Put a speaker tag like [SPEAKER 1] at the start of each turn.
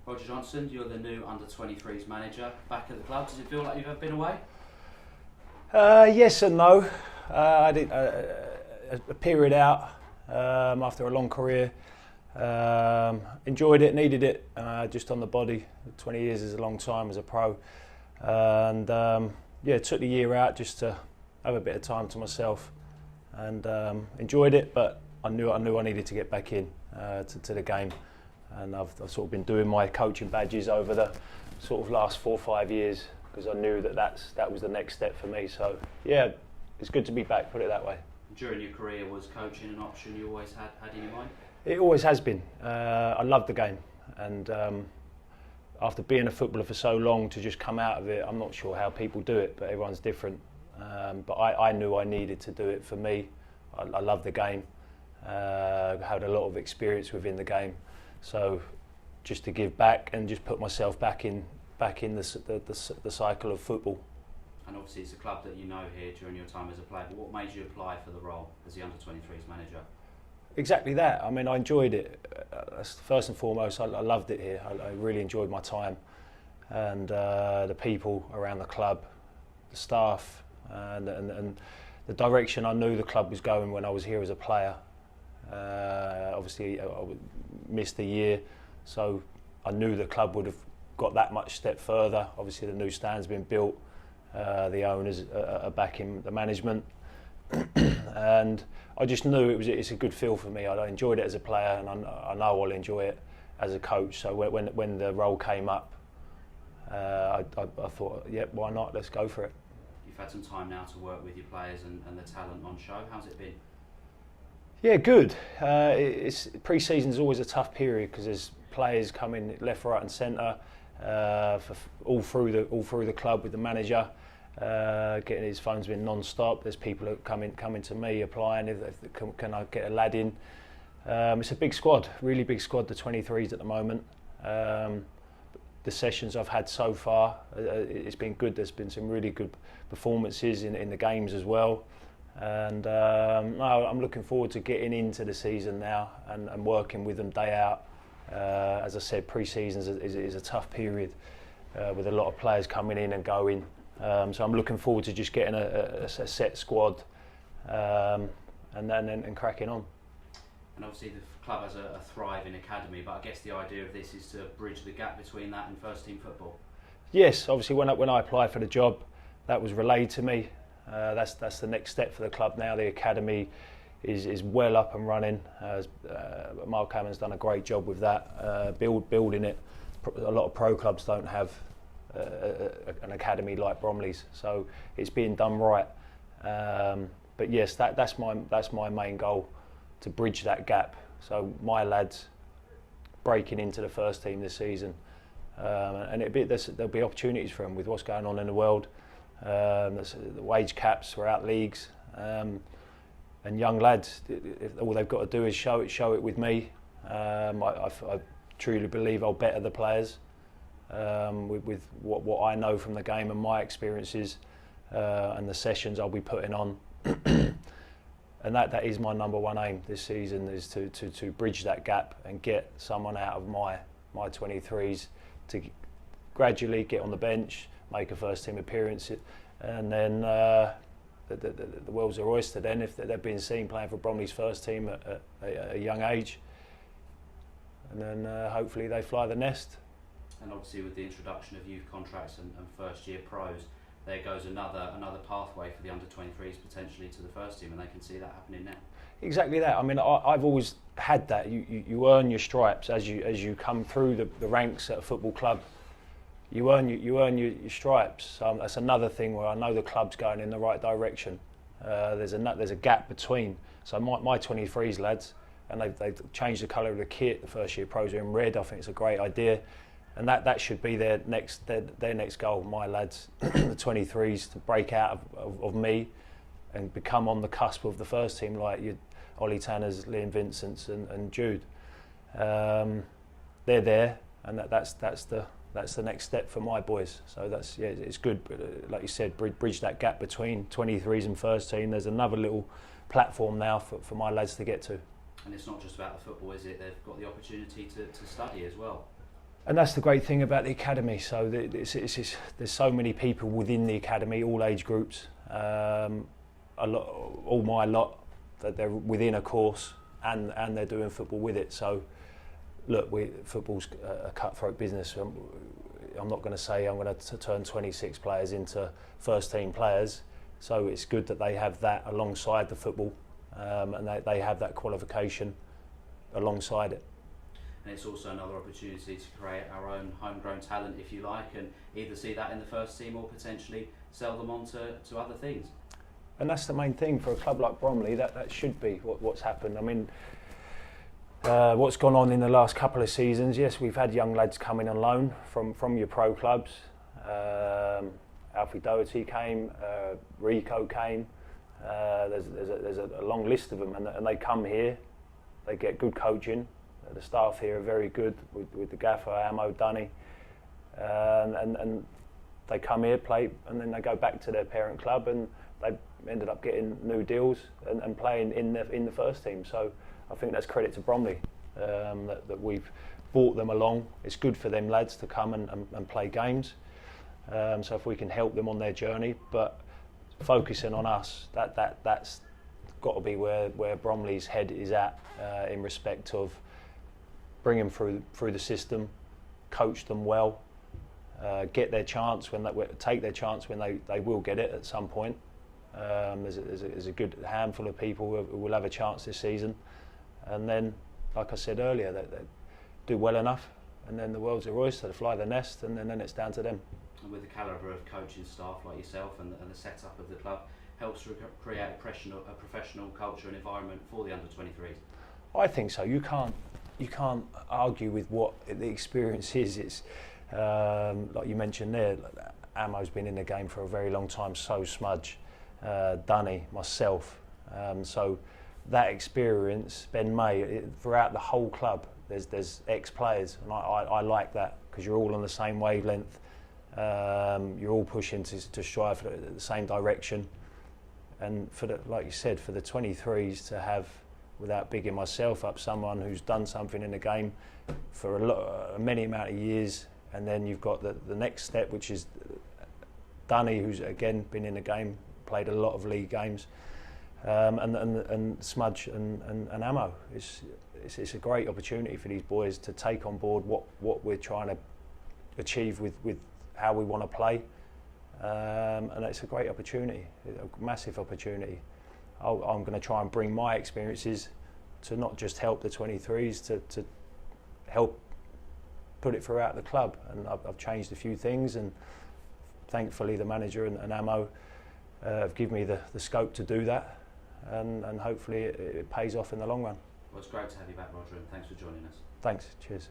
[SPEAKER 1] Roger Johnson, you're the new under-23s manager back at the club. Does it feel like you've ever been away?
[SPEAKER 2] Yes and no. I did a period out after a long career. Enjoyed it, needed it, just on the body. 20 years is a long time as a pro. And took the year out just to have a bit of time to myself, and enjoyed it. But I knew I needed to get back in to the game, and I've sort of been doing my coaching badges over the sort of last 4 or 5 years because I knew that was the next step for me. So yeah, it's good to be back. Put it that way.
[SPEAKER 1] During your career, was coaching an option you always had in your mind?
[SPEAKER 2] It always has been. I love the game, and after being a footballer for so long, to just come out of it, I'm not sure how people do it, but everyone's different. But I knew I needed to do it for me. I love the game. Had a lot of experience within the game, so just to give back and just put myself back in the cycle of football.
[SPEAKER 1] And obviously it's a club that you know here during your time as a player, but what made you apply for the role as the under-23s manager?
[SPEAKER 2] Exactly that. I mean, I enjoyed it. First and foremost, I loved it here. I really enjoyed my time, and the people around the club, the staff, and the direction I knew the club was going when I was here as a player. Obviously, I missed a year, so I knew the club would have got that much step further. Obviously, the new stand's been built. The owners are backing the management, and I just knew it's a good feel for me. I enjoyed it as a player, and I know I'll enjoy it as a coach. So when the role came up, I thought, yep, why not? Let's go for it.
[SPEAKER 1] You've had some time now to work with your players and the talent on show. How's it been?
[SPEAKER 2] Yeah, good. Pre-season is always a tough period because there's players coming left, right, and centre all through the club with the manager. Getting his phone's been non-stop. There's people that coming to me applying. Can I get a lad in? It's a big squad, really big squad. The 23s at the moment. The sessions I've had so far, it's been good. There's been some really good performances in the games as well. And I'm looking forward to getting into the season now and working with them day out. As I said, pre-season is a tough period with a lot of players coming in and going. So I'm looking forward to just getting a set squad and cracking on.
[SPEAKER 1] And obviously the club has a thriving academy, but I guess the idea of this is to bridge the gap between that and first team football.
[SPEAKER 2] Yes, obviously when I applied for the job, that was relayed to me. That's the next step for the club now. The academy is well up and running. Mark Hammond's done a great job with that, building it. A lot of pro clubs don't have an academy like Bromley's, so it's being done right. But yes, that's my main goal, to bridge that gap. So my lads breaking into the first team this season, and there'll be opportunities for them with what's going on in the world. The wage caps are out leagues, and young lads, all they've got to do is show it with me. I truly believe I'll better the players with what I know from the game and my experiences and the sessions I'll be putting on. And that is my number one aim this season, is to bridge that gap and get someone out of my 23s to gradually get on the bench, make a first team appearance, and then the world's their oyster then if they're being seen playing for Bromley's first team at a young age, and then hopefully they fly the nest.
[SPEAKER 1] And obviously with the introduction of youth contracts and first year pros, there goes another pathway for the under-23s potentially to the first team, and they can see that happening now.
[SPEAKER 2] Exactly that. I mean, I've always had that. You earn your stripes as you come through the ranks at a football club. You earn your stripes. So that's another thing where I know the club's going in the right direction. There's a gap between. So my 23s lads, and they've changed the colour of the kit. The first year pros are in red. I think it's a great idea, and that should be their next goal. My lads, the 23s, to break out of me and become on the cusp of the first team, like Ollie Tanners, Liam Vincents, and Jude. They're there, and that's the next step for my boys. So it's good. Like you said, bridge that gap between 23s and first team. There's another little platform now for my lads to get to.
[SPEAKER 1] And it's not just about the football, is it? They've got the opportunity to study as well.
[SPEAKER 2] And that's the great thing about the academy. So there's so many people within the academy, all age groups, all my lot, that they're within a course and they're doing football with it. So look, football's a cutthroat business. I'm not going to say I'm going to turn 26 players into first team players. So it's good that they have that alongside the football, and they have that qualification alongside it.
[SPEAKER 1] And it's also another opportunity to create our own homegrown talent, if you like, and either see that in the first team or potentially sell them on to other things.
[SPEAKER 2] And that's the main thing for a club like Bromley. That should be what's happened. I mean, what's gone on in the last couple of seasons, yes, we've had young lads coming on loan from your pro clubs. Alfie Doherty came, Rico came. There's a long list of them, and they come here, they get good coaching. The staff here are very good with the gaffer, Amo, Dunny, and they come here, play, and then they go back to their parent club, and they ended up getting new deals and playing in the first team. So I think that's credit to Bromley, that we've brought them along. It's good for them lads to come and play games. So if we can help them on their journey, but focusing on us, that's got to be where Bromley's head is at, in respect of bring them through the system, coach them well, get their chance take their chance when they will get it at some point. There's a good handful of people who will have a chance this season, and then, like I said earlier, they do well enough, and then the world's their oyster, they fly the nest, and then it's down to them.
[SPEAKER 1] And with the calibre of coaching staff like yourself and the setup of the club, helps to create a professional culture and environment for the under-23s.
[SPEAKER 2] I think so. You can't argue with what the experience is. It's like you mentioned there, Amo's been in the game for a very long time, so Smudge, Dunny, myself. So that experience, Ben May, throughout the whole club, there's ex-players, and I like that, because you're all on the same wavelength. You're all pushing to strive for the same direction. And like you said, for the 23s to have, without bigging myself up, someone who's done something in the game for many amount of years, and then you've got the next step, which is Dunny, who's again been in the game, played a lot of league games, and Smudge and Amo. It's a great opportunity for these boys to take on board what we're trying to achieve with how we want to play, and it's a great opportunity, a massive opportunity. I'm going to try and bring my experiences to not just help the 23s, to help put it throughout the club. And I've changed a few things, and thankfully the manager and Amo have given me the scope to do that, and hopefully it pays off in the long run.
[SPEAKER 1] Well, it's great to have you back, Roger, and thanks for joining us.
[SPEAKER 2] Thanks, cheers.